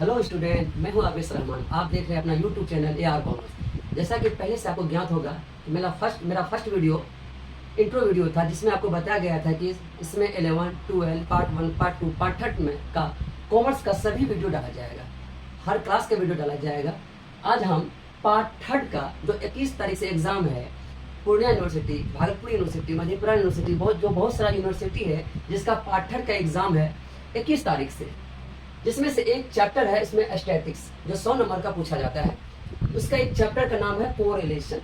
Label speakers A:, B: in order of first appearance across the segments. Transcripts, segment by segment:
A: Hello student, मैं हूं आबिश रहमान। आप देख रहे हैं अपना यूट्यूब चैनल AR कॉमर्स। जैसा कि पहले से आपको ज्ञात होगा कि मेरा फर्स्ट वीडियो इंट्रो वीडियो था, जिसमें आपको बताया गया था कि इसमें 11, 12, पार्ट 1, पार्ट 2, पार्ट 3 में का कॉमर्स का सभी वीडियो डाला जाएगा, हर क्लास का वीडियो डाला जाएगा। आज हम पार्ट 3 का जो 21 तारीख से एग्ज़ाम है, Purnia university, Bhagalpur university, Madhepura university, बहुत सारा यूनिवर्सिटी है जिसका पार्ट 3 का एग्ज़ाम है 21 तारीख से, जिसमें से एक चैप्टर है इसमें स्टैटिक्स, जो 100 नंबर का पूछा जाता है। उसका एक चैप्टर का नाम है कोरिलेशन।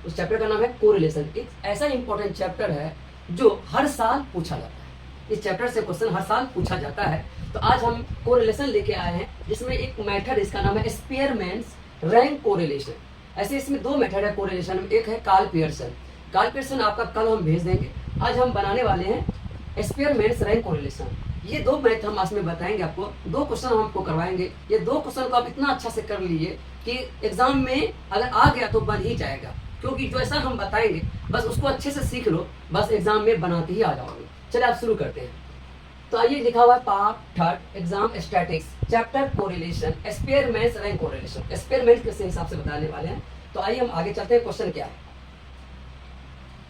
A: उस चैप्टर का नाम है कोरिलेशन। एक ऐसा इंपॉर्टेंट चैप्टर है जो हर साल पूछा जाता है। इस चैप्टर से क्वेश्चन हर साल पूछा जाता है। तो आज हम कोरिलेशन लेके आए हैं, जिसमें एक मेथड, इसका नाम है स्पीयरमैन्स रैंक कोरिलेशन। ऐसे इसमें दो मेथड है कोरिलेशन में। एक है कार्ल पियर्सन। कार्ल पियर्सन आपका कल हम भेज देंगे। आज हम बनाने वाले हैं स्पीयरमैन्स रैंक कोरिलेशन। ये दो मैथ हम आज में बताएंगे आपको, दो क्वेश्चन हम आपको करवाएंगे। ये दो क्वेश्चन को आप इतना अच्छा से कर लीजिए कि एग्जाम में अगर आ गया तो बन ही जाएगा, क्योंकि जो ऐसा हम बताएंगे बस उसको अच्छे से सीख लो, बस एग्जाम में बनाते ही आ जाओगे। चलिए आप शुरू करते हैं। तो आइए, लिखा हुआ है part 3 exam statics chapter correlation, स्पीयरमैन्स rank correlation. स्पीयरमैन्स किस हिसाब से बताने वाले हैं। तो आइए हम आगे चलते हैं। क्वेश्चन क्या है,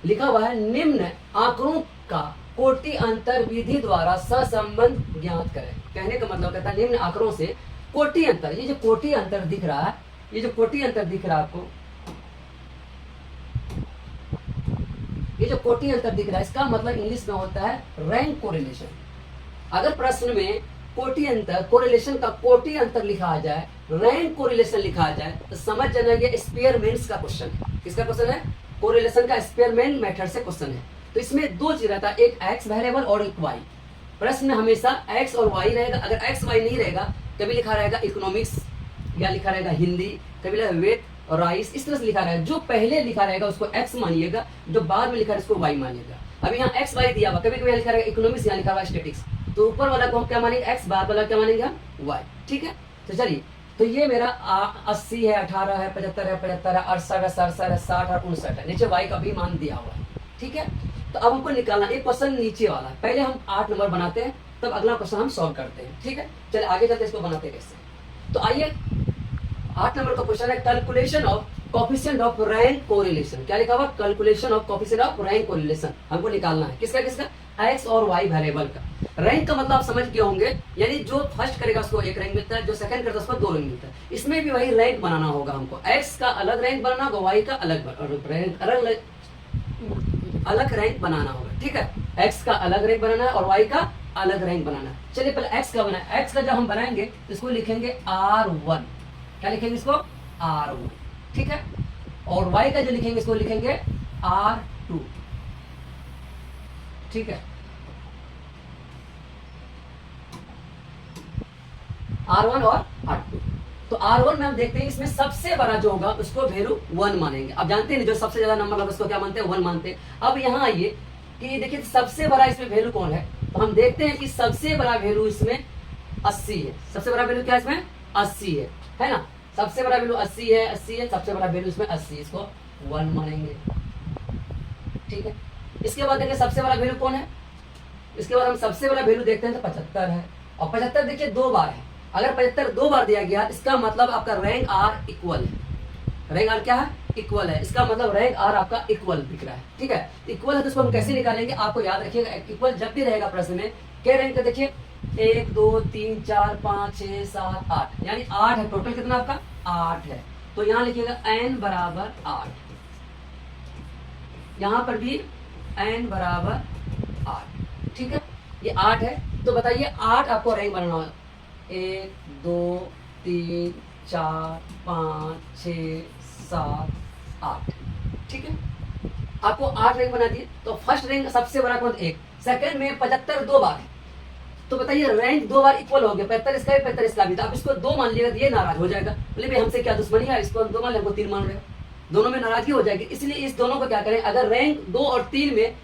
A: लिखा हुआ है निम्न आंकड़ों का कोटि अंतर विधि द्वारा सहसंबंध ज्ञात करें। कहने का मतलब कहता है निम्न आंकड़ों से कोटि अंतर, ये जो कोटि अंतर दिख रहा है, ये जो कोटि अंतर दिख रहा है आपको, ये जो कोटि अंतर दिख रहा है, इसका मतलब इंग्लिश में होता है रैंक कोरिलेशन। अगर प्रश्न में कोटि अंतर, कोरिलेशन का कोटि अंतर लिखा आ जाए, रैंक कोरिलेशन लिखा आ जाए, तो समझ जाना ये स्पीयरमैन्स का क्वेश्चन है। किसका क्वेश्चन है? कोरिलेशन का स्पीयरमैन मेथड से क्वेश्चन है। तो इसमें दो चीज रहता है, एक एक्स वेरिएबल और एक वाई। प्रश्न में हमेशा एक्स और वाई रहेगा। अगर एक्स वाई नहीं रहेगा, कभी लिखा रहेगा इकोनॉमिक्स या लिखा रहेगा हिंदी, कभी लिखा वेट और राइस, इस तरह से लिखा रहेगा। जो पहले लिखा रहेगा उसको एक्स मानिएगा, जो बाद में लिखा रहेगा उसको वाई मानिएगा। अभी यहाँ एक्स वाई दिया हुआ, कभी कभी लिखा रहेगा इकोनॉमिक्स, यहाँ लिखा हुआ स्टैटिक्स, तो ऊपर वाला को हम क्या मानेंगे? एक्स, बाद वाला क्या मानेंगे? वाई। ठीक है, तो चलिए, तो ये मेरा 80 है, 18 है, 75 है, 75 है, 68 है, 67 है, 60 और 59 है। नीचे वाई का भी मान दिया हुआ है। ठीक है, तो अब हमको निकालना एक क्वेश्चन नीचे वाला है। पहले हम 8 नंबर बनाते हैं, तब अगला क्वेश्चन हम सॉल्व करते हैं। ठीक है, चलिए आगे चलते इसको बनाते हैं कैसे। तो आइए, 8 नंबर का क्वेश्चन है calculation of coefficient of rank correlation. क्या लिखा हुआ? Calculation of coefficient of rank correlation हमको निकालना है। किसका किसका? एक्स और वाई वेरिएबल का। रैंक का मतलब आप समझ गए होंगे, यानी जो फर्स्ट करेगा उसको 1 रैंक मिलता है, जो सेकंड करता है उसको 2 रैंक मिलता है। इसमें भी वही रैंक बनाना होगा हमको। एक्स का अलग रैंक बनाना होगा, वाई का अलग रैंक बनाना होगा। ठीक है, एक्स का अलग रैंक बनाना है और वाई का अलग रैंक बनाना है। चलिए पहले एक्स का बनाए। एक्स का जब हम बनाएंगे इसको लिखेंगे R1। क्या लिखेंगे इसको? R1। ठीक है, और वाई का जो लिखेंगे इसको लिखेंगे R2। ठीक है, R1 और R2। तो R1 में हम देखते हैं, इसमें सबसे बड़ा जो होगा उसको वैल्यू 1 मानेंगे। अब जानते हैं जो सबसे ज्यादा नंबर होगा उसको क्या मानते हैं? 1 मानते हैं। अब यहाँ आइए कि देखिए सबसे बड़ा इसमें वैल्यू कौन है, तो हम देखते हैं कि सबसे बड़ा वैल्यू इसमें 80 है। सबसे बड़ा वैल्यू क्या है इसमें? 80 है ना? सबसे बड़ा वैल्यू 80 है, 80 है, सबसे बड़ा वैल्यू इसमें 80, इसको 1 मानेंगे। ठीक है, इसके बाद देखिए सबसे बड़ा वैल्यू कौन है। इसके बाद हम सबसे बड़ा वैल्यू देखते हैं तो 75 है, और 75 देखिए 2 बार है। अगर 75 2 बार दिया गया, इसका मतलब आपका रैंक आर इक्वल है। रैंक आर क्या है? इक्वल है। इसका मतलब रैंक आर आपका इक्वल दिख रहा है। ठीक है, इक्वल है तो इसको हम कैसे निकालेंगे? आपको याद रखिएगा, इक्वल जब भी रहेगा प्रश्न में, क्या रैंक है? देखिए 1 2 3 4 5 6 7 8, यानी 8 है। टोटल कितना आपका? 8 है। तो यहाँ लिखिएगा n बराबर 8, यहाँ पर भी n बराबर 8। ठीक है, ये 8 है। तो बताइए 8 आपको रैंक बनाना होगा। 1 2 3 4 5 6 7 8। ठीक है, आपको 8 रैंक बना दिए। तो फर्स्ट रैंक सबसे बड़ा कौन? 1। सेकंड में 75 2 बार है, तो बताइए रैंक 2 बार इक्वल हो गया। 75 इसका भी 75 इसका भी, तो आप इसको 2 मान लीजिएगा, ये नाराज हो जाएगा, बोले भाई हमसे क्या दुश्मनी है, इसको 2 मान ले, हमको 3 मान रहे हो। दोनों में नाराजगी हो जाएगी। इसलिए इस दोनों को क्या करें, अगर रैंक 2 और 3 में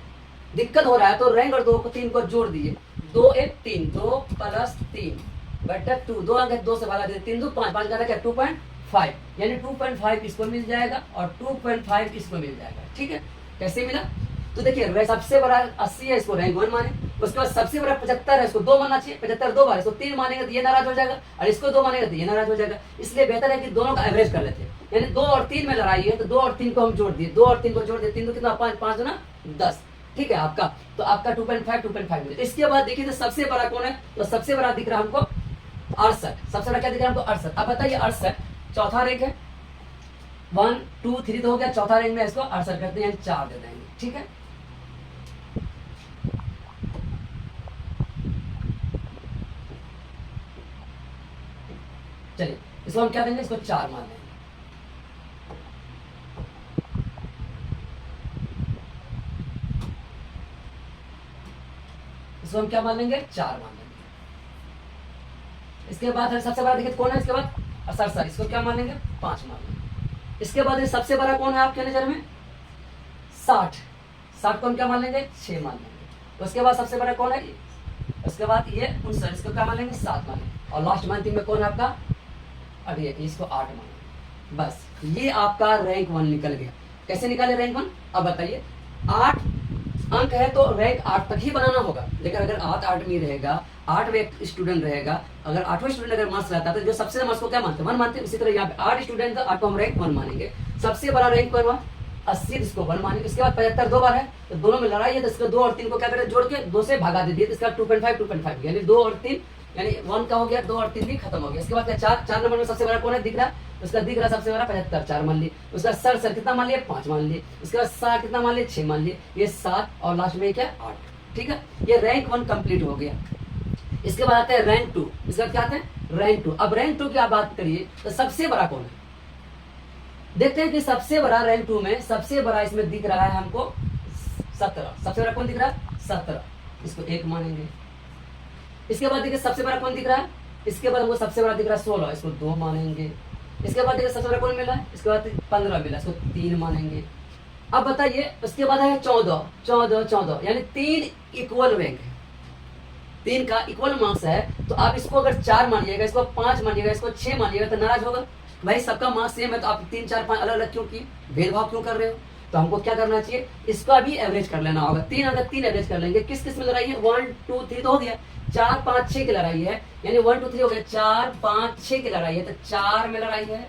A: दिक्कत हो रहा है तो रैंक और 2 को 3 को जोड़ दीजिए। 2 1 3, 2 + 3 बटा 2, 2 अंक 2 से भागा दीजिए, 3 2 5, 5 का क्या 2.5, यानी 2.5 इसको मिल जाएगा और 2.5 इसको मिल जाएगा। ठीक है, कैसे मिला? तो देखिए सबसे बड़ा 80 है, इसको रैंक 1 माने, उसके बाद सबसे बड़ा 75 है, इसको 2 मानना चाहिए, 75 2 बार, इसको 3 मानेंगे तो ये नाराज हो जाएगा, और इसको 2 मानेंगे तो ये नाराज हो जाएगा। इसलिए बेहतर है कि दोनों का एवरेज कर लेते हैं, यानी 2 और 3 में लड़ाई है तो 2 और 3 को हम जोड़ दिए, 2 और 3 को जोड़ दिए, 3 तो कितना 5, 5 ना 10, ठीक है आपका। तो आपका 2.5 मिले। इसके बाद देखिए तो सबसे बड़ा कौन है, तो सबसे बड़ा दिख रहा है हमको 68, सबसे बड़ा क्या दिख रहा है हमको 68। अब बताइए 68 चौथा रैंक है, 1 2 3 तो हो गया, चौथा रैंक में इसको 68 करते हैं, 4 दे देंगे, ठीक है। चलिए इसको हम क्या देंगे, इसको 4 मान लेंगे। इसको हम क्या मान लेंगे, 4 मान लेंगे। इसके बाद सबसे बड़ा देखिए कौन है, इसके बाद सर इसको क्या मान लेंगे, 5 मान लेंगे। इसके बाद सबसे बड़ा कौन है आपके नजर में, 60 को हम क्या मान लेंगे, 6 मान लेंगे। उसके बाद सबसे बड़ा कौन है, उसके बाद ये 59, इसको क्या मान लेंगे, 7 मान लेंगे। और लास्ट मंथ में कौन है आपका, अभी इसको 8 मान लेंगे। बस ये आपका रैंक 1 निकल गया। कैसे निकाले रैंक 1, अब बताइए। 8 अंक है तो रैंक 8 तक ही बनाना होगा, लेकिन अगर 8 में रहेगा, 8 में एक स्टूडेंट रहेगा, अगर 8वां स्टूडेंट अगर मार्क्स रहता है तो जो सबसे ज्यादा मार्क्स को क्या मानते हैं, 1 मानते हैं। इसी तरह यहाँ पे 8 स्टूडेंट तो 8 को हम रैंक 1 मानेंगे। सबसे बड़ा रैंक कौन हुआ, 80, इसको 1 मानेंगे। इसके बाद 75 2 बार है तो दोनों में लड़ाई है, तो इसको 2 और 3 को क्या करें, जोड़ के 2 से भगा दे दिए, तो इसका 2.5 यानी 2 और 3 यानी 1 का हो गया, 2 और 3 भी खत्म हो गया। इसके बाद क्या 4 नंबर में सबसे बड़ा कौन है दिख रहा है, उसका दिख रहा सबसे बड़ा 75, 4 मान लिए। उसका सर कितना मान लिए, 5 मान लिए। उसके बाद 7 कितना मान लिए, 6 मान लिए। ये 7 और लास्ट में क्या 8, ठीक है। ये रैंक 1 कंप्लीट हो गया। इसके बाद आते हैं रैंक 2। इसके बाद क्या आते हैं, रैंक 2। अब रैंक 2 की आप बात करिए तो सबसे बड़ा कौन है, देखते हैं कि सबसे बड़ा रैंक 2 में सबसे बड़ा इसमें दिख रहा है हमको 17। सबसे बड़ा कौन दिख रहा है, 17, इसको 1 मानेंगे। इसके बाद देखिए सबसे बड़ा कौन दिख रहा है, इसके बाद हमको सबसे बड़ा दिख रहा है 16, इसको 2 मानेंगे। इसके बाद देखिए सबसे बड़ा कौन मिला है, इसके बाद 15 मिला, इसको 3 मानेंगे। अब बताइए उसके बाद है 14 यानी 3 इक्वल रैंक है, 3 का इक्वल मार्क्स है। तो आप इसको अगर 4 मानिएगा, इसको 5 मानिएगा, इसको 6 मानिएगा तो नाराज होगा, भाई सबका मार्क्स सेम है तो आप 3 4 5 अलग अलग क्यों किए, भेदभाव क्यों कर रहे हो। तो हमको क्या करना चाहिए, इसका भी एवरेज कर लेना होगा। 3 अगर 3 एवरेज कर लेंगे, किस किस में लड़ाई है, 1 2 3 तो हो गया, 4 5 6 की लड़ाई है, यानी 1 2 3 हो गया, 4 5 6 की लड़ाई है। तो 4 में लड़ाई है,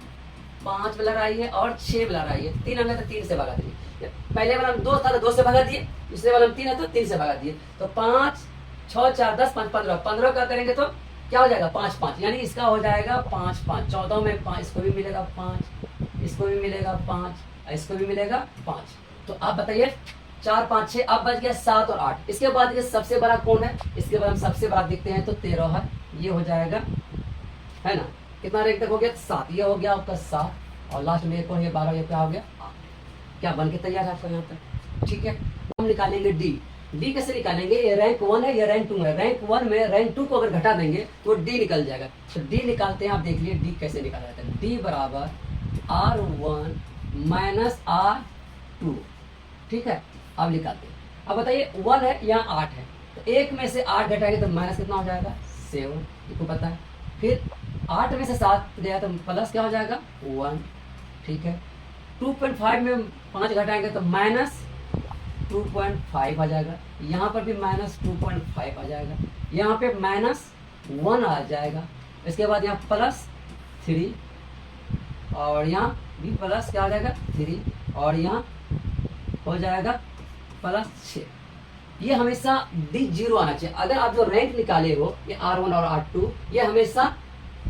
A: 5 में लड़ाई है और 6 में लड़ाई है। 3 अंक तो 3 से भगा दिए, पहले वाला 2 था तो 2 से भगा दिए, दूसरे वाला 3 है तो 3 से भगा दिए। तो 5 6 4 10 5 15 का करेंगे तो क्या हो जाएगा, 5 5, यानी इसका हो जाएगा 5 5। 14 में 5, इसको भी मिलेगा 5, इसको भी मिलेगा 5, इसको भी मिलेगा 5। तो आप बताइए 4 5 6, अब बच गया 7 और 8। इसके बाद ये सबसे बड़ा कौन है, इसके बाद हम सबसे बड़ा देखते हैं तो 13 है, ये हो जाएगा, है ना। कितना रैंक तक हो गया, 7, ये हो गया आपका 7, और लास्ट में एक और ये 12, ये क्या हो गया 8। क्या बन के तैयार है आपका यहाँ पर, ठीक है। हम निकालेंगे डी कैसे निकालेंगे, ये रैंक 1 है, ये रैंक 2 है। रैंक 1 में रैंक 2 को अगर घटा देंगे तो डी निकल जाएगा। तो डी निकालते हैं, आप देख लिए डी कैसे निकाला जाता है। डी बराबर R1 माइनस R2, ठीक है। अब निकालते हैं। अब बताइए 1 है, यहाँ 8 है, तो 1 में से 8 घटाएंगे तो माइनस कितना हो जाएगा, 7, इसको पता है। फिर 8 में से 7 गया तो प्लस क्या हो जाएगा 1, ठीक है। 2.5 में 5 घटाएंगे तो माइनस 2.5 आ जाएगा, यहाँ पर भी माइनस 2.5 आ जाएगा, यहाँ पे माइनस 1 आ जाएगा। इसके बाद यहाँ प्लस 3 और यहाँ भी प्लस क्या आ जाएगा 3 और यहाँ हो जाएगा प्लस 6। ये हमेशा डी 0 आना चाहिए। अगर आप जो रैंक निकाले हो ये R1 और R2, ये हमेशा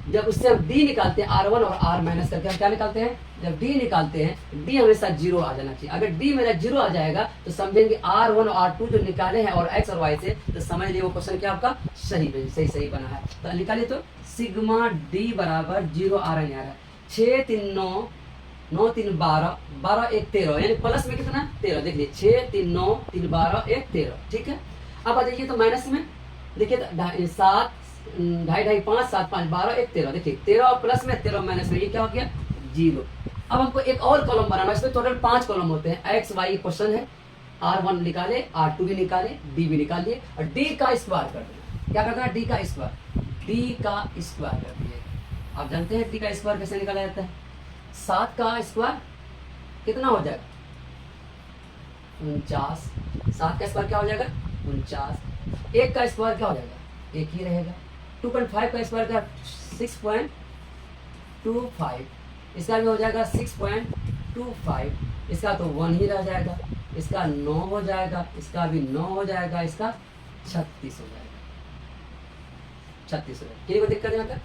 A: जब उससे हम डी निकालते हैं R1 और R माइनस करके हम क्या निकालते हैं, जब डी निकालते हैं डी हमेशा 0 आ जाना चाहिए। अगर डी मेरा 0 आ जाएगा तो समझेंगे R1 और R2 जो निकाले हैं और x और y से, तो समझ लिए वो क्वेश्चन क्या आपका सही बना है। तो निकालिए तो सिग्मा डी बराबर 0 आ रहा है, 6 3 9 9 3 12 12 1 13, यानी प्लस में कितना 13, देख लीजिए 6 3 9 3 12 1 13, ठीक है। अब आ जाइए तो माइनस में देखिए 7 2.5 5 7 5 12 1 13, देखिए 13 और प्लस में 13 माइनस में, ये क्या हो गया 0। अब हमको एक और कॉलम बनाना है, इसमें टोटल 5 कॉलम होते हैं। एक्स वाई क्वेश्चन है, R1 निकाले, R2 भी निकाले, डी भी निकालिए और डी का स्क्वायर कर देना। क्या करना है, डी का स्क्वायर कर दिए। आप जानते हैं डी का स्क्वायर कैसे निकाला जाता है, 7 का स्क्वायर कितना हो जाएगा 49, 7 का स्क्वायर क्या हो जाएगा 49, 1 का स्क्वायर क्या हो जाएगा, 1 ही रहेगा। 2.5 का स्क्वायर का 6.25, इसका भी हो जाएगा 6.25, इसका तो 1 ही रह जाएगा, इसका 9 हो जाएगा, इसका भी 9 हो जाएगा, इसका 36 हो जाएगा, 36 हो जाएगा। किसी को दिक्कत यहाँ तक?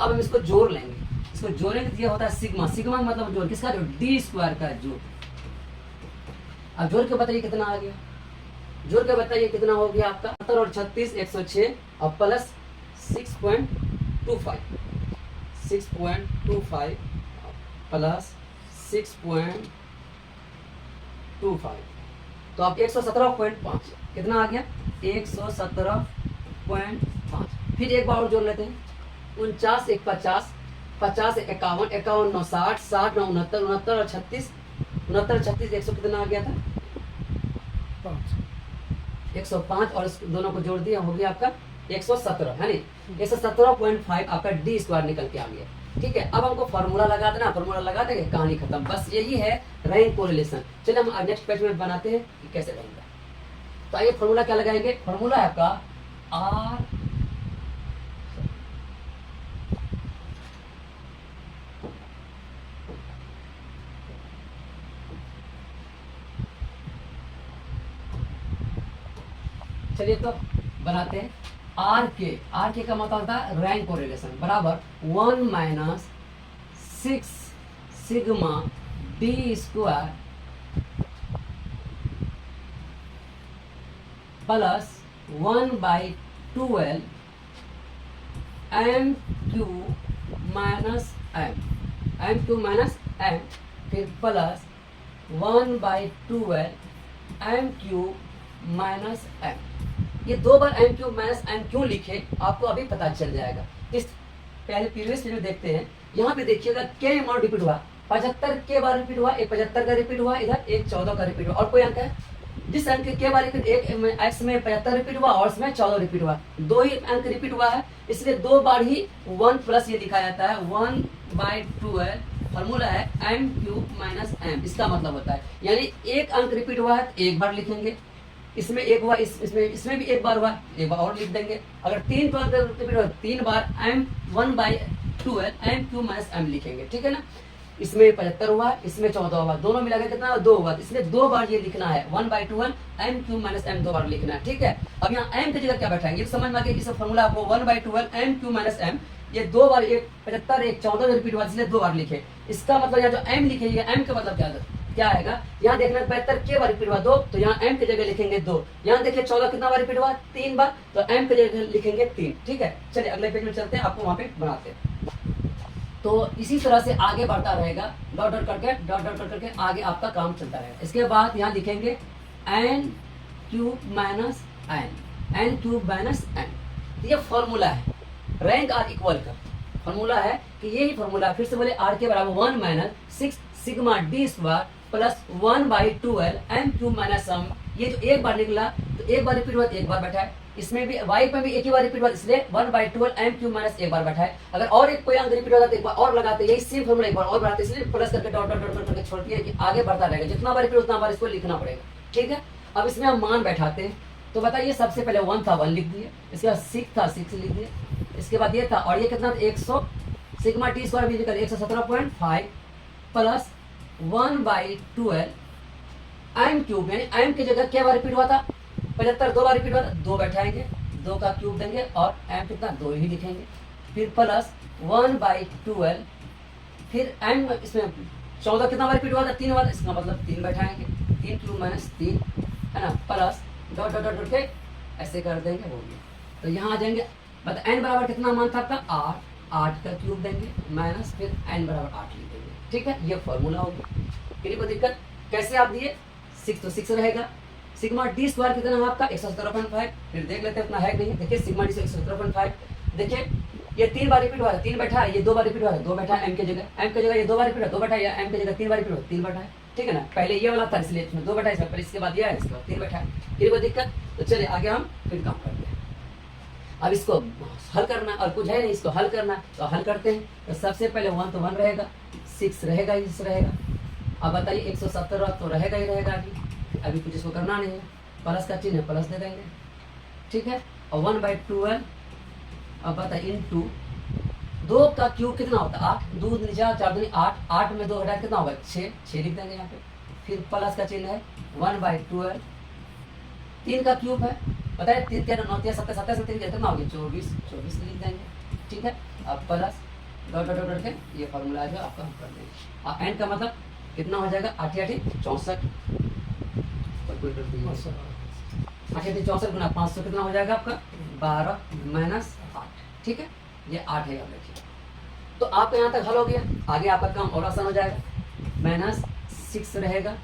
A: अब हम इसको जोड़ लेंगे, इसको जोड़ेंगे तो ये होता है सिग्मा। सिग्मा का मतलब जोड़ किसका, जो डी स्क्वायर का जोड़। अब जोड़ के बताइए कितना आ गया, जोड़ के बताइए कितना हो गया आपका 70 और 36 106 और प्लस 6.25 प्लस 6.25 तो आप 117.5 कितना आ गया 117.5। फिर एक बार और जोड़ लेते हैं 49 1 50 50 51 51 9 60 60 9 69 69 और 36 69 36 100 कितना आ गया था 105 और इस दोनों को जोड़ दिया हो गया आपका 117 है नहीं 117.5 आपका डी स्क्वायर निकल के आ गया। ठीक है, अब हमको फॉर्मूला लगा देना, फॉर्मूला लगा देंगे कहानी खत्म। बस यही है रैंक कोरिलेशन। चलिए हम नेक्स्ट पेज में बनाते हैं कि कैसे बनेगा। तो आइए फॉर्मूला क्या लगाएंगे, फॉर्मूला है आपका आर चलिए तो बनाते हैं आर के का मतलब होता है रैंक कोरिलेशन बराबर 1 minus 6 sigma D square plus 1/12 M cube minus M फिर plus 1/12 M cube minus M. ये 2 बार एम क्यू माइनस एम क्यों लिखे आपको अभी पता चल जाएगा। इस पहले प्रीवियस में देखते हैं, यहाँ पे देखिएगा क्या अमाउंट रिपीट हुआ 75 के बार रिपीट हुआ, एक 75 का रिपीट हुआ, इधर एक 14 का रिपीट हुआ और कोई अंक है जिस अंक के बार रिपीट एक एक्स में 75 रिपीट हुआ और इसमें 14 रिपीट हुआ, 2 ही अंक रिपीट हुआ है इसलिए 2 बार ही 1 प्लस ये लिखा जाता है 1/12 फॉर्मूला है एम क्यू माइनस एम। इसका मतलब होता है यानी एक अंक रिपीट हुआ है तो एक बार लिखेंगे, इसमें एक हुआ इसमें भी एक बार हुआ एक बार और लिख देंगे। अगर 3 बार रिपीट हुआ 3 बार M 1/12 M cube minus M लिखेंगे। ठीक है ना, इसमें 75 हुआ इसमें 14 हुआ, दोनों मिला के कितना 2 हुआ, इसलिए 2 बार ये लिखना है 1/12 एम क्यू माइनस एम 2 बार लिखना है। ठीक है, अब यहाँ एम की जगह क्या बैठाएंगे समझ में आ गया कि फॉर्मूला आपको 1/12 एम क्यू माइनस एम ये 2 बार एक 75 एक 14 रिपीट हुआ इसलिए 2 बार लिखे। इसका मतलब यहाँ जो एम लिखेंगे एम का मतलब क्या आएगा, यहाँ देखना 75 के बार रिपीट हुआ 2 तो यहाँ एम की जगह लिखेंगे 2। यहाँ देखिए 14 कितना बार रिपीट हुआ 3 बार तो एम की जगह लिखेंगे 3। ठीक है, चलिए अगले पेज में चलते हैं, आपको वहां पे बनाते हैं। तो इसी तरह से आगे बढ़ता रहेगा डॉट डॉट करके आगे आपका काम चलता रहेगा। इसके बाद यहाँ लिखेंगे n cube minus n cube minus n. ये फॉर्मूला है रैंक आर इक्वल का फॉर्मूला है कि यही फॉर्मूला फिर से बोले आर के बराबर 1 minus 6 sigma D square plus 1/12 m cube minus M. ये जो एक बार निकला तो एक बार रिपीट हुआ तो एक बार बैठा है, इसमें भी वाई पे भी एक ही बार रिपीट हुआ इसलिए 1/12 एम क्यूब माइनस एक बार बैठा है। अगर और एक कोई अंक रिपीट होता तो एक बार और लगाते, यही सेम फॉर्मूला एक बार और बढ़ाते इसलिए प्लस करके डॉट डॉट डॉट करके छोड़ दिया कि आगे बढ़ता रहेगा, जितना बार रिपीट उतना बार इसको लिखना पड़ेगा। ठीक है, अब इसमें हम मान बैठाते हैं तो बताइए सबसे पहले 1 था 1 लिख दिए, इसके बाद 6 था 6 लिख दिए, इसके बाद ये था और ये कितना 100 सिग्मा टी स्क्वायर भी निकल 117.5 प्लस 1/12 एम क्यूब यानी एम की जगह क्या बार रिपीट हुआ था 75 2 बार रिपीट हुआ था 2 बैठाएंगे 2 का क्यूब देंगे और एम कितना 2 ही लिखेंगे, फिर प्लस 1/12 फिर एम इसमें 14 कितना बार रिपीट हुआ था 3 बार, इसका मतलब 3 बैठाएंगे 3 क्यूब माइनस 3 है ना प्लस डॉट डॉट डॉट के ऐसे कर देंगे हो गया। तो यहाँ आ जाएंगे बता एन बराबर कितना मान था आपका 8 का क्यूब देंगे माइनस फिर एन बराबर 8 लिख देंगे। ठीक है, ये फॉर्मूला होगा। किसी को दिक्कत कैसे आप दिए 6 तो 6 रहेगा, सिग्मा डी स्क्वायर कितना है आपका 117.5 फिर देख लेते हैं उतना है कि नहीं। देखिए सिग्मा डी 117.5 देखिए ये 3 बार रिपीट हुआ है 3 बैठा है, ये 2 बार रिपीट हुआ है 2 बैठा है एम की जगह ये 2 बार रिपीट हुआ 2 बैठा है, एम की जगह 3 बार रिपीट हुआ 3 बैठा है। ठीक है ना, पहले ये वाला था इसलिए इसमें 2 बैठा है, इसमें इसके बाद ये है इसके बाद 3 बैठा है। किसी को दिक्कत तो चलिए आगे हम फिर काम करते हैं। अब इसको हल करना और कुछ है नहीं, इसको हल करना तो हल करते हैं। तो सबसे पहले 1 तो 1 रहेगा 6 रहेगा ही रहेगा। अब बताइए 117 तो रहेगा ही रहेगा, अभी कुछ इसको करना नहीं है, प्लस का चिन्ह है प्लस दे देंगे ठीक है। और 1/12 अब बता इंटू 2 का क्यूब कितना होता है 8, 2 नीचा 4 दूनी 8, 8 में 2 हटा कितना होगा 6, 6 लिख देंगे यहाँ पे। फिर प्लस का चिन्ह है 1/12, 3 का क्यूब है पता है 3 3 9 3 7 7 से 3 कितना हो गया 24, 24 लिख देंगे। ठीक है। अब प्लस डॉट डॉट डॉट के ये फॉर्मूला है आपका हम कर देंगे। अब एंड का मतलब कितना हो जाएगा 8 8 64 8 8 64 गुना 500 कितना हो जाएगा आपका 12 माइनस 8। ठीक है, ये 8 है। अब देखिए तो आपका यहाँ तक हल हो गया। आगे आपका काम और आसान हो जाएगा। माइनस 6 रहेगा,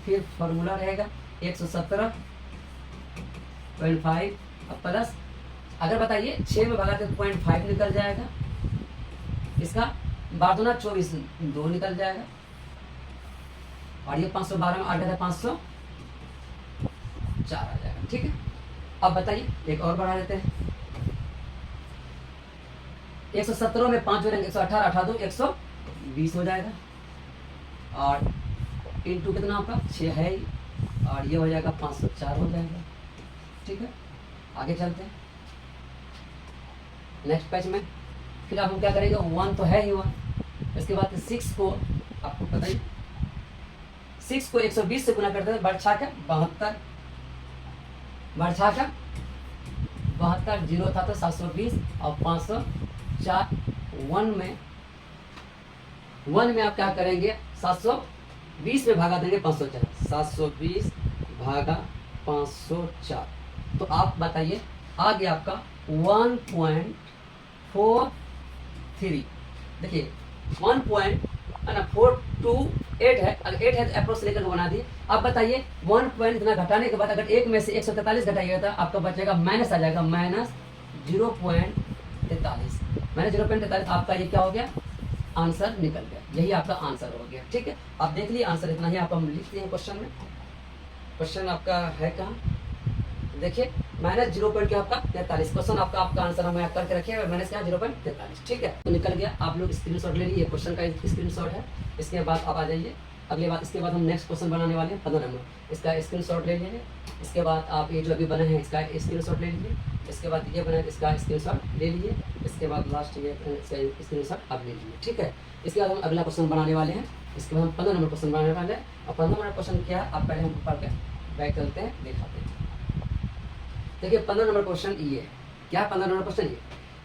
A: फिर फॉर्मूला रहेगा 117.5 अब प्लस अगर बताइए 6 में भगाते तो 0.5 निकल जाएगा। इसका 12 दूना 24 2 निकल जाएगा। और ये 512 में 8 है 504 आ जाएगा। ठीक है। अब बताइए एक और बढ़ा देते हैं। 117 में 5 जोड़ेंगे 118 18 2 120 हो जाएगा। और इंटू कितना आपका 6 है ही, और ये हो जाएगा 504 हो जाएगा। ठीक है, आगे चलते हैं नेक्स्ट पेज में। फिर आप हम क्या करेंगे 1 तो है ही 1, इसके बाद 6 को आपको पता ही 6 को 120 से गुना करते हैं बढ़ा का 72 बढ़ा का 72 जीरो था तो 720 और 504 1 में आप क्या करेंगे 720 में भागा देंगे 504 720 भागा 504 तो आप बताइए आ गया आपका 1.43। देखिए 1.428 है, अगर 8 है तो अप्रोक्स लेकर बना दिए। अब बताइए 1 पॉइंट इतना घटाने के बाद अगर 1 में से 143 घटाइएगा तो आपका बचेगा माइनस आ जाएगा माइनस 0.43 माइनस 0.43। आपका ये क्या हो गया आंसर निकल गया, यही आपका आंसर हो गया। ठीक है, आप देख लीजिए आंसर इतना ही। आप हम लिखते हैं क्वेश्चन में। क्वेश्चन आपका है कहाँ देखिए माइनस 0.43 क्वेश्चन आपका आंसर हम यहाँ करके रखिए माइनस क्या 0.43। ठीक है, तो निकल गया। आप लोग स्क्रीनशॉट ले लीजिए, क्वेश्चन का स्क्रीनशॉट है। इसके बाद आप आ जाइए अगले बात। इसके बाद हम नेक्स्ट क्वेश्चन बनाने वाले हैं 15 नंबर, इसका स्क्रीनशॉट ले लीजिए। इसके बाद आप ये जो अभी बने हैं इसका स्क्रीनशॉट ले लीजिए। इसके बाद ये बना है इसका स्क्रीनशॉट ले लीजिए। इसके बाद लास्ट ये इसका स्क्रीनशॉट आप ले लीजिए। ठीक है, इसके बाद हम अगला क्वेश्चन बनाने वाले हैं। इसके बाद हम 15 नंबर क्वेश्चन बनाने वाले हैं। और 15 नंबर क्वेश्चन क्या है आप पहले हम पढ़ के बैक चलते हैं दिखाते हैं। देखिए 15 नंबर क्वेश्चन ये है। क्या है 15 नंबर क्वेश्चन ये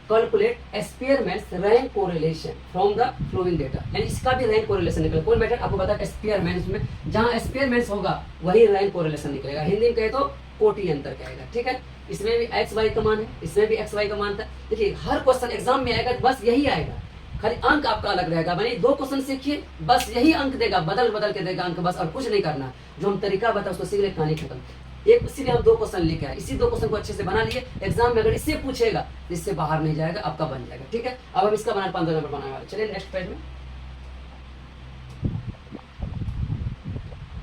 A: calculate experiments rank correlation from the flowing data, यानी इसका भी रैंक कोरिलेशन निकलेगा। कौन मेथड आपको पता है एक्सपेरिमेंट्स में, जहां एक्सपेरिमेंट्स होगा वही रैंक कोरिलेशन निकलेगा। हिंदी में कहे तो कोटि अंतर कहेगा। ठीक है, इसमें भी एक्स वाई का मान है, इसमें भी एक्स वाई का मान था। देखिए हर क्वेश्चन एग्जाम में आएगा बस यही आएगा, खाली अंक आपका अलग रहेगा। मैंने 2 क्वेश्चन सीखिए बस यही अंक देगा, बदल बदल के देगा अंक बस, और कुछ नहीं करना। जो हम तरीका बता उसको सीख ले, कहानी खत्म। एक इसीलिए हम 2 क्वेश्चन लिखे हैं, इसी 2 क्वेश्चन को अच्छे से बना लिए। एग्जाम में अगर इससे पूछेगा तो इससे बाहर नहीं जाएगा, आपका बन जाएगा। ठीक है, अब हम इसका बना 15 नंबर बनाने वाले। चलिए नेक्स्ट पेज में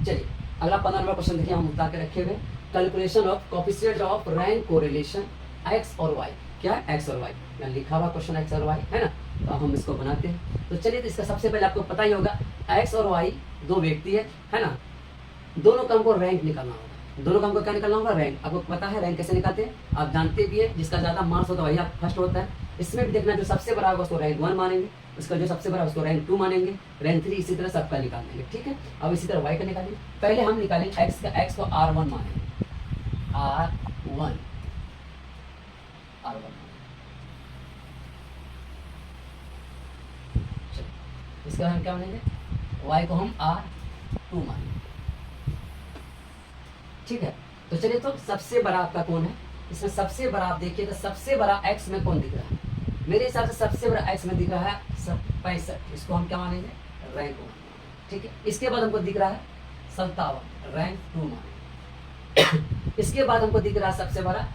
A: चलिए अगला 15 नंबर क्वेश्चन देखिए हम उतार के रखे हुए। Calculation of coefficient of rank correlation x और वाई। क्या है एक्स और वाई, यहाँ लिखा हुआ क्वेश्चन एक्स और वाई है ना, तो हम इसको बनाते हैं। तो चलिए, तो इसका सबसे पहले आपको पता ही होगा एक्स और वाई 2 व्यक्ति है ना, दोनों का हमको रैंक निकालना होगा। दोनों का हमको क्या निकालना होगा रैंक। आपको पता है रैंक कैसे निकालते हैं, आप जानते भी है। जिसका ज्यादा मार्क्स होता है वही आप फर्स्ट होता है। इसमें भी देखना जो सबसे बड़ा होगा उसको रैंक 1 मानेंगे, उसका जो सबसे बड़ा उसको रैंक 2 मानेंगे, रैंक 3 इसी तरह सबका निकाल देंगे। ठीक है, अब इसी तरह वाई का निकालेंगे। पहले हम निकालेंगे एक्स का, एक्स को R1 मानेंगे, R1 इसके बाद हम क्या मानेंगे y को हम R2 मानेंगे। ठीक है, तो चलिए, तो सबसे बड़ा आपका कौन है इसमें? सबसे बड़ा आप देखिए तो सबसे बड़ा x में कौन दिख रहा है? मेरे हिसाब से सबसे बड़ा x में दिख रहा है 65, इसको हम क्या मानेंगे रैंक 1। ठीक है, इसके बाद हमको दिख रहा है 57, रैंक 2 मानेंगे। इसके बाद हमको दिख रहा है सबसे बड़ा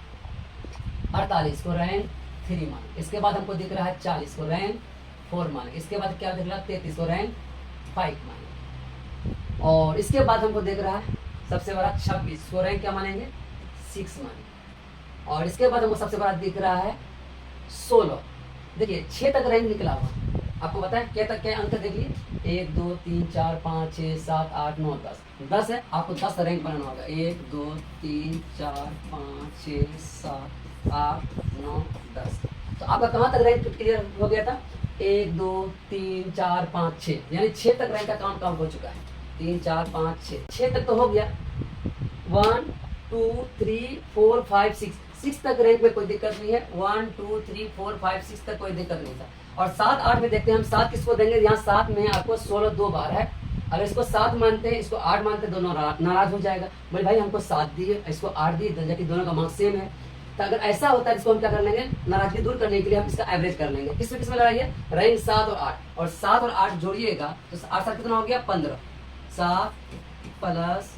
A: 48 को रैंक 3 मानेंगे। इसके बाद हमको दिख रहा है 40 को रैंक 4 मानेंगे। इसके बाद क्या दिख रहा है 33 को रैंक 5 मानेंगे। और इसके बाद हमको देख रहा है सबसे बड़ा 26 को रैंक क्या मानेंगे 6 मानेंगे। और इसके बाद हमको सबसे बड़ा दिख रहा है 16। देखिए 6 तक रैंक निकला हुआ, आपको पता है क्या तक क्या अंक देख लिए, 1 2 3 4 5 6 7 8 9 10 है। आपको 10 रैंक बनाना होगा, 1 2 3 4 5 6 7 8 9 10। तो आपका कहाँ तक रैंक क्लियर हो गया था, 1 2 3 4 5 6, यानी 6 तक रैंक का काम हो चुका है। 3 4 5 6 तक तो हो गया। 1 2 3 4 5 6 तक रैंक में कोई दिक्कत नहीं है। 1 2 3 4 5 6 तक कोई दिक्कत नहीं था। और 7 8 में देखते हैं हम 7 किसको देंगे, यहाँ 7 में आपको 16 2 बार है। अगर इसको 7 मानते हैं, इसको 8 मानते हैं, दोनों नाराज हो जाएगा, बोले भाई हमको 7 दिए, इसको 8 दिए, जबकि दोनों का मार्क्स सेम है। तो अगर ऐसा होता है, इसको हम क्या कर लेंगे, नाराजगी दूर करने के लिए हम इसका एवरेज कर लेंगे। किसमें लड़ाई है, रैंक 7 और 8, और 7 और 8 जोड़िएगा तो 8 7 कितना हो गया 15, 7 प्लस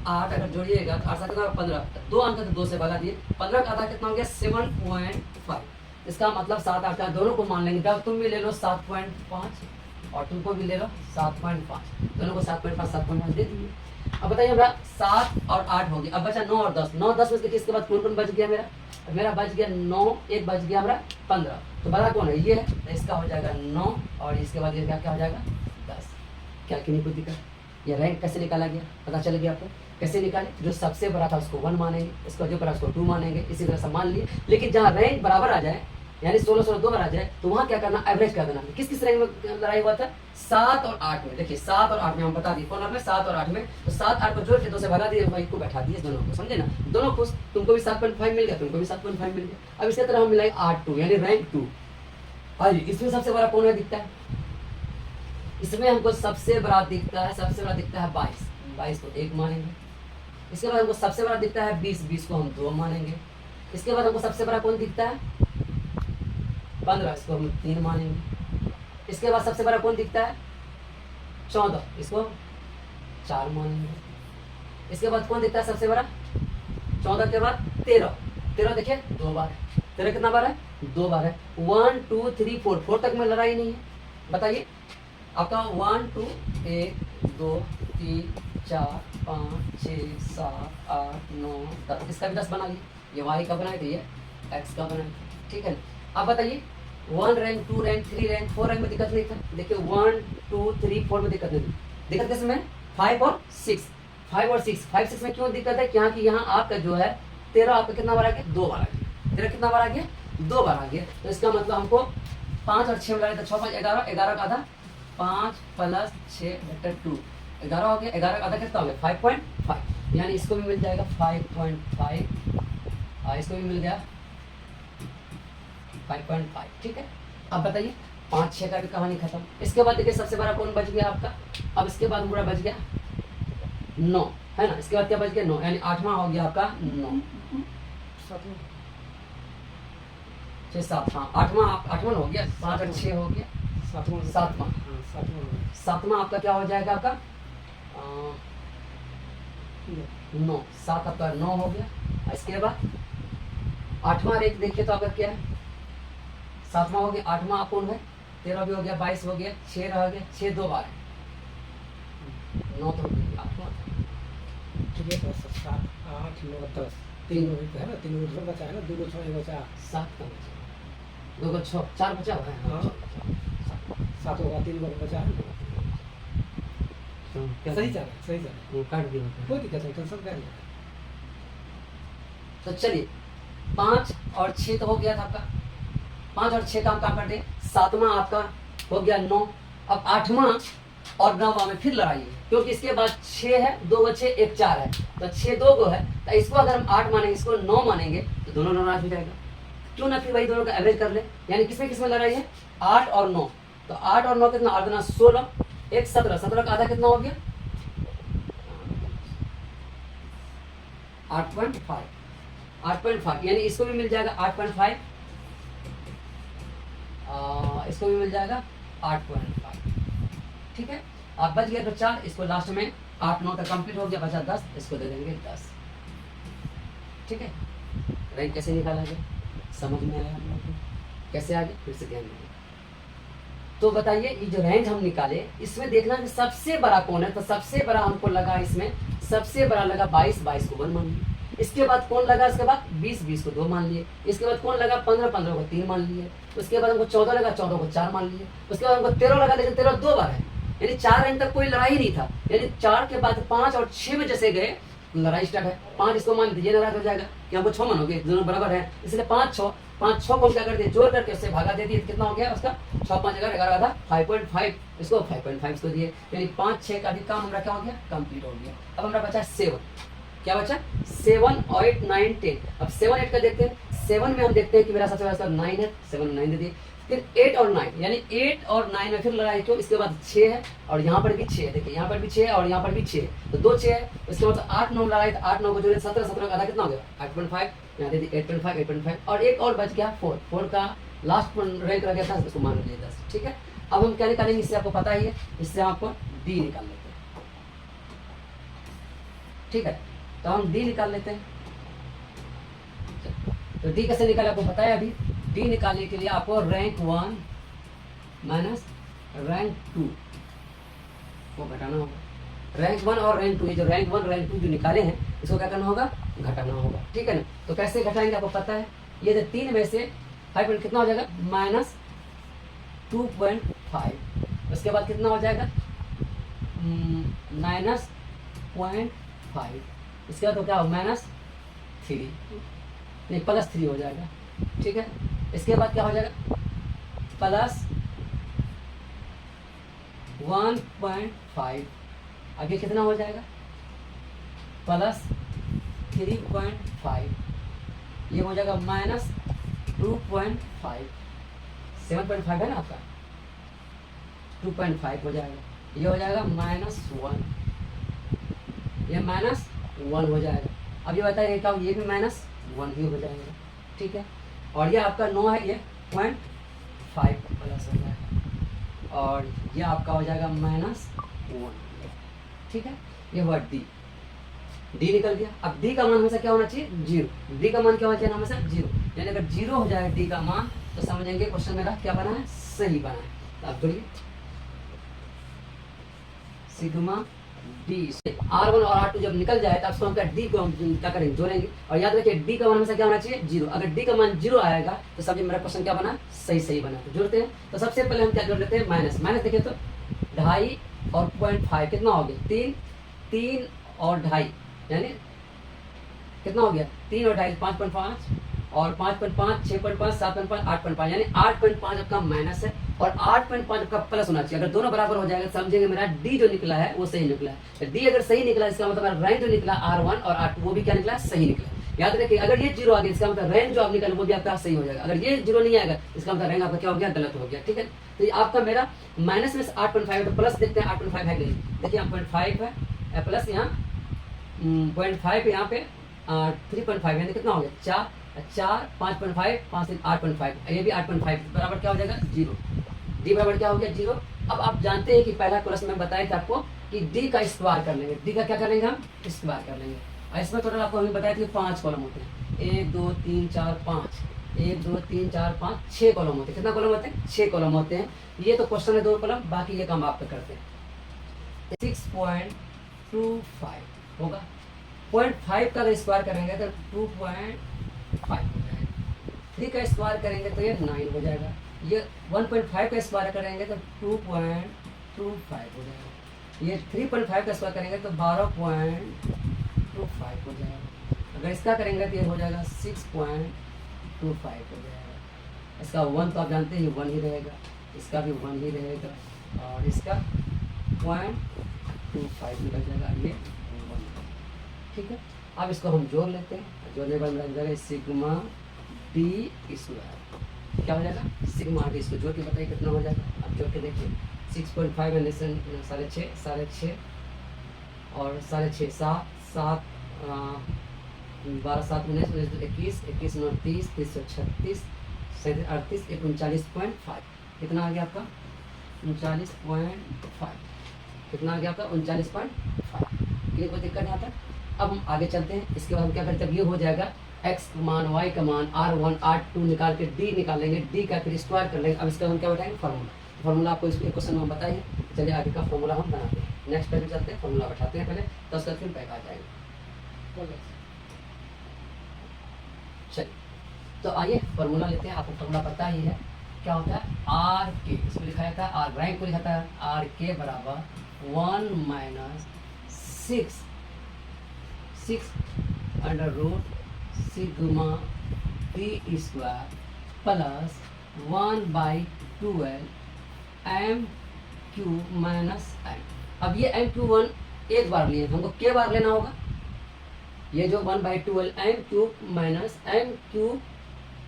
A: 8 अगर जोड़िएगा तो 8 7 कितना 15, 2 अंक तो 2 से भगा दिए, 15 का आधा कितना हो गया 7.5। इसका मतलब 7 8 का दोनों को मान लेंगे। जब तुम भी ले लो 7.5 और तुमको भी ले लो 7.5, दोनों को 7.5 7.5 दे दिए। अब बताइए हमारा 7 और 8 हो गया, अब बचा 9 और 10। 9 10 में से इसके बाद कौन कौन बच गया मेरा बच गया 9, एक बच गया हमारा 15। तो बड़ा कौन है, ये है, तो इसका हो जाएगा 9 और इसके बाद ये क्या हो जाएगा 10। क्या कि नहीं कोई दिक्कत। ये रैंक कैसे निकाला गया पता चल गया आपको, कैसे निकाले, जो सबसे बड़ा था उसको 1 मानेंगे, इसको जो बड़ा उसको 2 मानेंगे, इसी तरह से मान लिए। लेकिन जहाँ रैंक बराबर आ जाए, यानी 16 16 2 बार आ जाए, तो वहाँ क्या करना, एवरेज कर देना। किस किस रैंक में लड़ाई हुआ था, 7 और 8 में। देखिए 7 और 8 में हम बता दिए कौन में 7 और 8 में, तो 7 8 को जोड़ के 2 से भगा दिए, वही को बैठा दिए दोनों को, समझे ना, दोनों खुश। तुमको भी 7.5 मिल गया, तुमको भी 7.5 मिल गया। अब इसके तरह हम मिलाएंगे 8 2 यानी रैंक 2। और इसमें सबसे बड़ा कौन है दिखता है, इसमें हमको सबसे बड़ा दिखता है 22, 22 को 1 मानेंगे। इसके बाद हमको सबसे बड़ा दिखता है 20, 20 को हम 2 मानेंगे। इसके बाद हमको सबसे बड़ा कौन दिखता है 15, इसको हम 3 मानेंगे। इसके बाद सबसे बड़ा कौन दिखता है 14, इसको 4 मानेंगे। इसके बाद कौन दिखता है सबसे बड़ा 14 के बाद 13, 13 देखिए 2 बार है, 13 कितना बार है 2 बार है। 1 2 3 4 तक में लड़ाई नहीं है। बताइए आपका 1 2 1 2 3 4 5 6 7 8 9 10, इसका भी 10 बना लिए। ये y का बनाए थे, ये x का बनाए थे, ठीक है। अब बताइए 1 रैंक 2 रैंक 3 रैंक 4 रैंक में दिक्कत नहीं था। देखिए 1 2 3 4 में दिक्कत नहीं थी। दिक्कत किसमें 5 और 6, 5 और 6, 5 6 में क्यों दिक्कत है, क्या कि यहाँ आपका जो है 13 आपका कितना बार आ गया 2 बार आ गया, 13 कितना बार आ गया 2 बार आ गया। तो इसका मतलब हमको 5 और 6 मिला, 6 5 11, 11 का आधा 5 प्लस 6 बटा 2, 11 हो गया। 11 का आधा कितना हो गया 5.5, यानी इसको भी मिल जाएगा 5.5, इसको भी मिल गया 5.5, ठीक है। अब बताइए 5 6 का भी कहानी खत्म। इसके बाद देखिए सबसे बड़ा कौन बच गया आपका, अब इसके बाद पूरा बच गया 9, है ना। इसके बाद क्या बच गया 9, यानी 8वां हो गया आपका 9 6 7, हाँ 8वां हो गया, 5 और 6 हो गया 7वां आपका क्या हो जाएगा आपका 9, 7 आपका 9 हो गया। इसके बाद 8वां रैंक देखिए तो आपका क्या है 7वां हो गया, 8वां आप कौन है 13 भी हो गया, 22 हो गया, 6 रह गया, 6 2 बार है 9 तो 8वां,
B: ठीक है। 7 8 9 10 3 है ना, 3 को बचा है ना, 2 को 6 बचा
A: 7 का बचा, 2 को 6 4 बचा हुआ है,
B: 7 होगा, 3 को बचा है। सही चल रहा है,
A: काट दिया,
B: कोई दिक्कत नहीं, टेंशन क्या है।
A: तो चलिए 5 और 6 तो हो गया था आपका, 5 और 6 का हम काम करते हैं। 7वां आपका हो गया 9, अब 8वां और 9वां में फिर लड़ाई है, क्योंकि इसके बाद 6 है, 2 को 6 1 4 है, तो 6 2 को है, तो इसको अगर हम 8 मानेंगे, इसको 9 मानेंगे, तो दोनों नाराज हो जाएगा। क्यों ना फिर वही दोनों का एवरेज कर ले, यानी किसमें लड़ाई है 8 और 9, तो 8 और 9 कितना 8 गुना 16, 1 17, 17 का आधा कितना हो गया 8.5, 8.5, यानी इसको भी मिल जाएगा 8.5, इसको भी मिल जाएगा 8.5, ठीक है। आप बच गया तो 4, इसको लास्ट में 8 9 तक कंप्लीट हो गया, बचा 10, इसको दे देंगे 10, ठीक है। रैंक कैसे निकाला गया समझ में आया हम लोग को, कैसे आगे फिर से ध्यान देंगे। तो बताइए ये जो रैंक हम निकाले, इसमें देखना कि सबसे बड़ा कौन है, तो सबसे बड़ा हमको लगा, इसमें सबसे बड़ा लगा 22, 22 को 1 मान लिया। इसके बाद कौन लगा, इसके बाद 20 को 2 मान लिए, इसके बाद कौन लगा 15 को 3 मान लिए, उसके बाद हमको 14 लगा, 14 को 4 मान लिए, उसके बाद हमको 13 लगा, लेकिन 13 2 बार है, यानी 4 रन तक कोई लड़ाई नहीं था, यानी 4 के बाद 5 और 6 में जैसे गए लड़ाई स्टार्ट है। 5 इसको मान दीजिए, नाराज हो जाएगा कि हमको 6 मानोगे, दोनों बराबर है, इसलिए 5 6 को क्या कर दिए, जोड़ करके उससे भागा दे दिए, कितना हो गया उसका 6 5 11 था 5.5, इसको 5.5 इसको दिए, यानी 5 6 का भी काम हमारा क्या हो गया, कंप्लीट हो गया। अब हमारा बचा 7, क्या बचा 7 8 9 10। अब 7 8 का देखते हैं, 7 में हम देखते हैं कि मेरा सबसे बड़ा 9 है, 7 9 दे दिए, फिर 8 और 9, यानी 8 और 9 में फिर लड़ाई क्यों, इसके बाद 6 है और यहाँ पर भी 6 है, देखिए यहाँ पर भी 6 है और यहाँ पर भी 6 है, तो 2 6 है, उसके बाद 8 9 लड़ाई, तो 8 9 को जोड़े 17 17 का आधा कितना हो गया 8.5, यहाँ दे दी 8.5 8.5, और एक और बच गया 4 का लास्ट रैंक रह गया था, उसको मान लीजिए 10। ठीक है, अब हम क्या निकालेंगे, इससे आपको पता ही है, इससे हम आपको डी निकाल लेते हैं। ठीक है, तो हम डी निकाल लेते हैं। तो डी कैसे निकाले आपको पता है, अभी डी निकालने के लिए आपको रैंक 1 माइनस रैंक 2 को घटाना होगा। रैंक 1 और रैंक 2, ये जो रैंक 1 रैंक 2 जो निकाले हैं, इसको क्या करना होगा, घटाना होगा। ठीक है ना, तो कैसे घटाएंगे आपको पता है, ये जो 3 में से 5 कितना हो जाएगा माइनस 2.5, उसके बाद कितना हो जाएगा माइनस 0.5, इसके बाद तो क्या हो माइनस 3, नहीं +3 हो जाएगा। ठीक है, इसके बाद क्या हो जाएगा +1.5, आगे कितना हो जाएगा +3.5, ये हो जाएगा -2.5, 7.5 है ना आपका, 2.5 हो जाएगा, ये हो जाएगा -1, ये -1 हो जाएगा। अब ये बताइए क्या, ये भी -1 ही हो जाएगा। ठीक है, और ये आपका 9 है, ये 0.5 प्लस हो जाएगा, और ये आपका हो जाएगा -1। ठीक है, ये हुआ डी निकल गया। अब डी का मान हमेशा क्या होना चाहिए 0, डी का मान क्या होना चाहिए हमेशा 0, यानी अगर 0 हो जाएगा डी का मान तो समझेंगे क्वेश्चन मेरा क्या बना है, सही बना है। तो आप जोड़िए सिग्मा डी, R1 और R2 जब निकल जाए तो आपको हम डी को हम क्या करेंगे, जोड़ेंगे, और याद रखिए डी का मान हमेशा क्या होना चाहिए 0, अगर डी का मान 0 आएगा तो समझिए मेरा क्वेश्चन क्या बना, सही बना। तो जोड़ते हैं, तो सबसे पहले हम क्या जोड़ लेते हैं माइनस, देखिए तो 2.5 और 0.5 कितना हो गया 3 और 2.5, यानी कितना हो गया 3 और 2.5 5.5, और 5.5 6.5 7.5 8.5, यानी 8.5 आपका माइनस है और 8.5 आपका प्लस होना चाहिए। अगर दोनों बराबर हो जाएगा समझेंगे मेरा डी जो निकला है वो सही निकला है। तो डी अगर सही निकला इसका मतलब रैंक जो निकला R1 और R2 वो भी क्या निकला, सही निकला। याद रखिए अगर ये 0 आ गया इसका मतलब रैंक जो आप निकला वो भी आपका सही हो जाएगा, अगर ये 0 नहीं आएगा इसका मतलब रैंक आपका क्या हो गया, गलत हो गया। ठीक है, तो ये आपका मेरा माइनस में से 8.5 तो प्लस देखते हैं 8.5 है कि नहीं, देखिए 0.5 है प्लस यहाँ 0.5 यहाँ पे 3.5 यानी कितना हो गया 4 5.5 5 3 8.5, ये भी 8.5 बराबर क्या हो जाएगा 0, डी बराबर क्या हो गया 0। अब आप जानते हैं कि पहला क्लास में बताया था आपको कि डी का स्क्वायर कर लेंगे, डी का क्या कर लेंगे हम स्क्वायर कर लेंगे, और इसमें टोटल आपको हमें बताया था कि 5 कॉलम होते हैं, 1 2 3 4 5, 1 2 3 4 5 6 कॉलम होते हैं। कितना कॉलम होते हैं 6 कॉलम होते हैं। ये तो क्वेश्चन है 2 कॉलम, बाकी ये काम आप करते हैं। 6.25 होगा, 0.5 का स्क्वायर करेंगे तो 2.5 हो जाएगा, 3 का स्क्वायर करेंगे तो ये 9 हो जाएगा, ये 1.5 का स्क्वायर करेंगे तो 2.25 हो जाएगा, ये 3.5 का स्क्वायर करेंगे तो 12.25 हो जाएगा, अगर इसका करेंगे तो ये हो जाएगा 6.25 हो जाएगा। इसका 1 तो आप जानते हैं 1 ही रहेगा, इसका भी 1 ही रहेगा, और इसका 0.25 निकल जाएगा, ये 1। ठीक है, अब इसको हम जोड़ लेते हैं, जोड़ने के बाद मिल जाएगा सिग्मा डी स्क्वायर, क्या हो जाएगा सिग्मा डी स्क्वायर, जोड़ के बताइए कितना हो जाएगा। अब जोड़ के देखिए 6.5 में 6.5 और 6.5 7 12 7 19 21 21 9 30 30 36 37 38 39.5, कितना आ गया आपका 39.5, कितना आ गया आपका 39.5। क्लियर, कोई दिक्कत नहीं आता। अब हम आगे चलते हैं, इसके बाद हम क्या करते हैं, जब ये हो जाएगा x का मान y का मान R1 R2 निकाल के d निकालेंगे, d का फिर स्क्वायर कर लेंगे। अब इसका हम क्या बैठाएंगे फार्मूला आपको इस क्वेश्चन में बताइए। चलिए आगे का फार्मूला हम बनाते हैं, नेक्स्ट पेज में चलते हैं, फार्मूला बैठाते हैं पहले, 10 का फिर बैक आ जाएंगे। तो आइए फॉर्मूला लेते हैं, आपको फॉर्मूला पता ही है क्या होता है, आर के, इसको लिखा जाता है आर रैंक को लिखा जाता है आर के बराबर 1 minus 6 under root sigma t square plus 1/12 M cube minus m. अब ये एम क्यू 1 एक बार लिए, हमको के बार लेना होगा, ये जो 1/12 एम क्यूब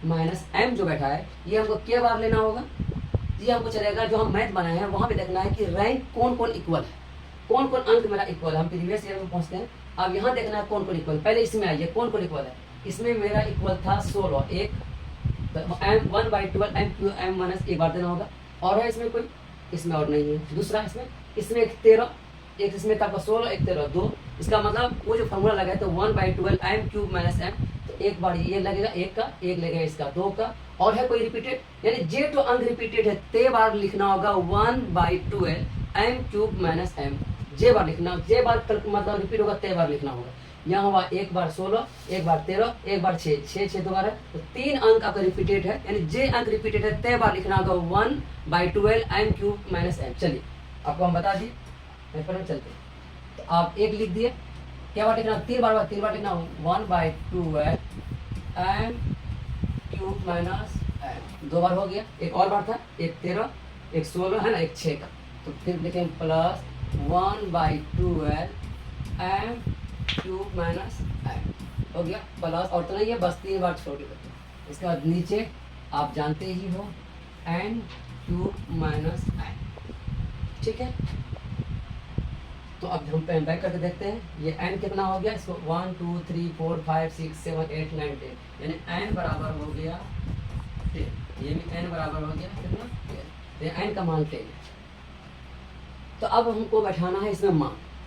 A: माइनस एम जो बैठा है ये हमको के बार लेना होगा। ये हमको चलेगा, जो हम मैथ बनाए हैं वहाँ पे देखना है कि रैंक कौन कौन इक्वल है, कौन कौन अंक मेरा इक्वल है। हम प्रीवियस ईयर में पहुँचते हैं, अब यहाँ देखना है कौन कौन इक्वल। पहले इसमें आइए कौन कौन इक्वल है। इसमें मेरा इक्वल था 16 एक, m 1/12 M cube m minus एक बार देना होगा। और है इसमें कोई, इसमें और नहीं है। दूसरा इसमें एक 13, एक इसमें था 16 एक 13 2। इसका मतलब वो जो फॉर्मूला लगा है तो 1/12 एम क्यूब माइनस एम, तो एक बार ये लगेगा एक का, एक लगेगा इसका 2 का। और है कोई रिपीटेड, यानी जे तो अंक रिपीटेड है ते बार लिखना होगा 1/12 एम क्यूब माइनस एम। जे बार लिखना, जे बार मतलब रिपीट होगा ते बार लिखना होगा। यहाँ हुआ एक बार 16, एक बार 13, एक बार 6, 6 दो बार है, तो 3 अंक आपका रिपीटेड है, यानी जे अंक रिपीटेड है ते बार लिखना होगा 1/12 एम क्यूब माइनस एम। चलिए आपको हम बता दिए, पेपर में चलते हैं। तो आप एक लिख दिए, क्या बार लिखना, 3 बार लिखना 1/12 एम क्यूब माइनस एम। 2 बार हो गया, एक और बार था, एक 13 एक 16 है ना, एक 6 का, तो फिर लिखेंगे plus 1/12 m cube minus m हो गया प्लस। और तो नहीं है, बस 3 बार छोड़ देते। इसके बाद नीचे आप जानते ही हो एन क्यूब माइनस एम, ठीक है। तो अब हम बैक करके देखते हैं, ये n कितना हो गया, इसको 1 2 3 4 5 6 7 8 9 10, यानी n बराबर हो गया 10। ये भी n बराबर हो गया कितना 10, तो n का मान 10 है। तो अब हमको बैठाना है इसमें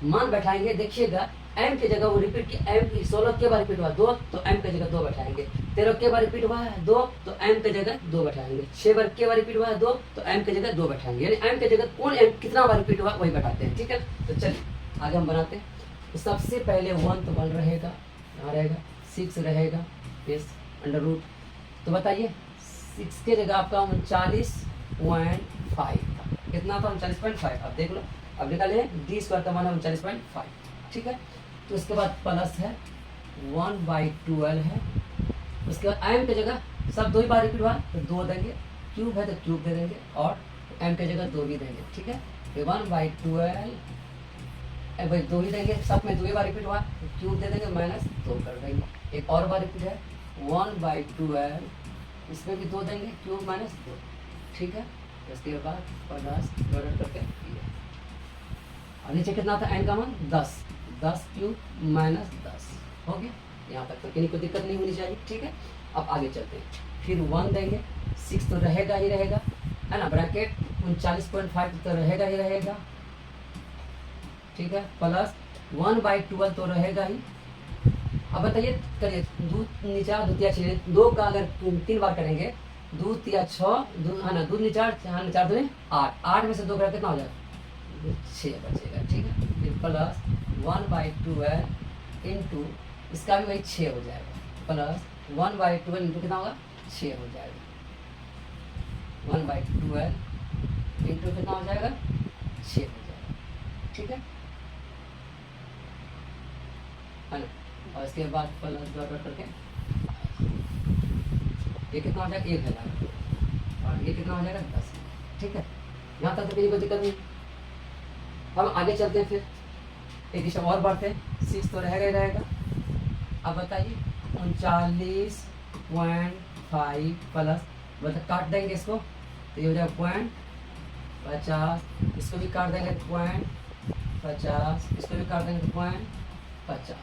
A: मान बैठाएंगे। देखिएगा m की जगह वो रिपीट की, m की 16 के बार रिपीट हुआ 2, तो m की जगह 2 बैठाएंगे। 13 के बार रिपीट हुआ है 2, तो m की जगह 2 बैठाएंगे। 6 बार के बार रिपीट हुआ है 2, तो m की जगह 2 बैठाएंगे। यानी m की जगह कौन m कितना बार रिपीट हुआ वही बैठाते हैं, ठीक है। तो चलिए आगे हम बनाते हैं। तो सबसे पहले 1 तो 1 रहेगा, यहाँ रहेगा 6 रहेगा इस अंडर रूट। तो बताइए 6 के जगह आपका 39.5 कितना था, 39.5। अब देख लो, अब निकाले d स्क्वायर का मान है 39.5, ठीक है। तो उसके बाद प्लस है 1/12 है, उसके बाद m की जगह सब 2 ही बार रिपीट हुआ तो 2 देंगे, क्यूब है तो क्यूब दे देंगे, और m की जगह 2 भी देंगे, ठीक है। फिर 1/12 भाई 2 ही देंगे, सब में 2 ही बार रिपीट हुआ तो क्यूब दे देंगे, माइनस 2 कर देंगे। एक और बार रिपीट है 1/12, इसमें भी 2 देंगे, क्यूब माइनस 2, ठीक है। इसके बाद प्लस डिवाइड करके और नीचे कितना था n का मान 10 क्यूब माइनस 10 हो गया। यहाँ तक तो किसी को दिक्कत नहीं होनी चाहिए, ठीक है। अब आगे चलते हैं, फिर 1 देंगे, 6 तो रहेगा ही रहेगा, है ना, ब्रैकेट 39.5 तो रहेगा ही रहेगा, ठीक है, प्लस 1/12 तो रहेगा ही। अब बताइए करिए, दूध नीचा दूतिया 6, 2 का अगर 3 बार करेंगे, दूध तिया 6 है ना, दूध नीचा 4 दूनी 8, 8 में से 2 करें कितना हो जाएगा 6 बचेगा, ठीक है। फिर प्लस 1/12 इंटू इसका भी वही 6 हो जाएगा, प्लस 1/12 इंटू कितना होगा 6 हो जाएगा, 1/12 इंटू कितना हो जाएगा 6 हो जाएगा, ठीक है ना। और इसके बाद प्लस डॉट करके ये कितना हो जाएगा 1000, और ये कितना हो जाएगा 10, ठीक है। यहाँ तक तो किसी को दिक्कत नहीं। हम आगे चलते हैं, फिर एक हिसाब और बढ़ते हैं, 6 तो रहेगा ही रहेगा। अब बताइए 39.5 प्लस, मतलब काट देंगे इसको तो ये हो जाएगा 0.50, इसको भी काट देंगे 0.50, इसको भी काट देंगे 0.50,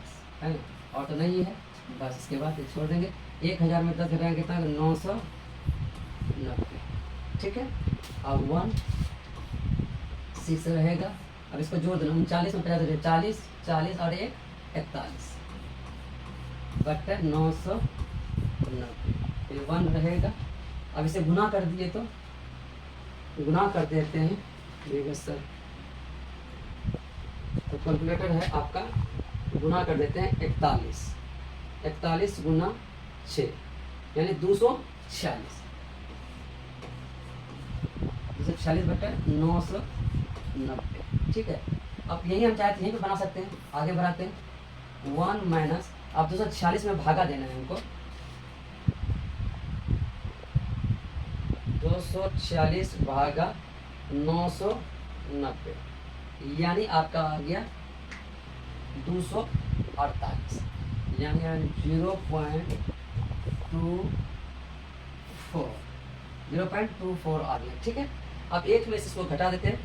A: है ना, और तो नहीं है, बस इसके बाद ये छोड़ देंगे। 1000 में 10 घटाएंगे कितना 990, ठीक है। अब 1 6 रहेगा, अब इसको जोड़ देना 39 में 50 40 40 और 1 41 बट्टे 990, फिर 1 रहेगा। अब इसे गुना कर दिए तो गुना कर देते हैं, देखिए सर, तो कैलकुलेटर है आपका, गुना कर देते हैं 41 गुना 6, यानी 246 246/990। ठीक है, अब यही हम चाहते हैं यहीं पे बना सकते हैं। आगे बढ़ाते हैं 1 माइनस, अब 246 में भागा देना है हमको। 246 भागा 990 यानी आपका आ गया 248, यानी 0.24 आ गया। ठीक है, अब एक में से इसको घटा देते हैं,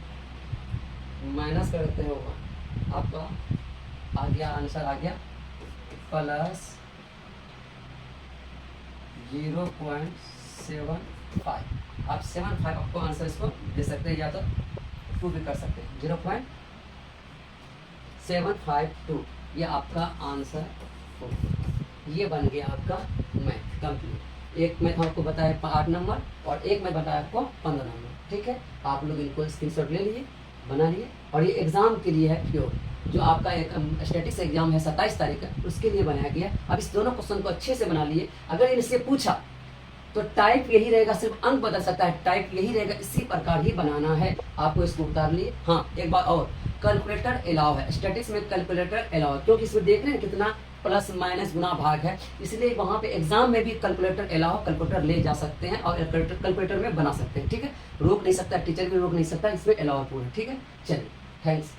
A: माइनस कर देते हैं, वो आपका आ गया, आंसर आ गया प्लस 0.75। आप 75 आपको आंसर इसको दे सकते हैं, या तो 2 भी कर सकते हैं। 0.752 ये आपका आंसर होगा। ये बन गया आपका मैथ कंप्लीट। एक मैथ आपको बताया 8 नंबर और एक मैथ बताया आपको 15 नंबर। ठीक है, आप लोग इनको स्क्रीनशॉट ले लिए, बना लिए, और ये एग्ज़ाम के लिए है प्योर। जो आपका एक स्टैटिक्स एग्जाम है 27 तारीख का, उसके लिए बनाया गया। अब इस दोनों क्वेश्चन को अच्छे से बना लिए। अगर इनसे पूछा तो टाइप यही रहेगा, सिर्फ अंक बदल सकता है, टाइप यही रहेगा, इसी प्रकार ही बनाना है। आपको इसको उतार लिए। हाँ, एक बात और, कैलकुलेटर अलाउ है स्टैटिक्स में, कैलकुलेटर अलाउ है, क्योंकि इसमें देख रहे हैं कितना प्लस माइनस गुना भाग है, इसलिए वहाँ पे एग्जाम में भी कैलकुलेटर अलाउ, कैलकुलेटर ले जा सकते हैं और कैलकुलेटर में बना सकते हैं। ठीक है, रोक नहीं सकता टीचर भी, रोक नहीं सकता, इसमें अलाउ पूरा। ठीक है, चलिए, थैंक्स।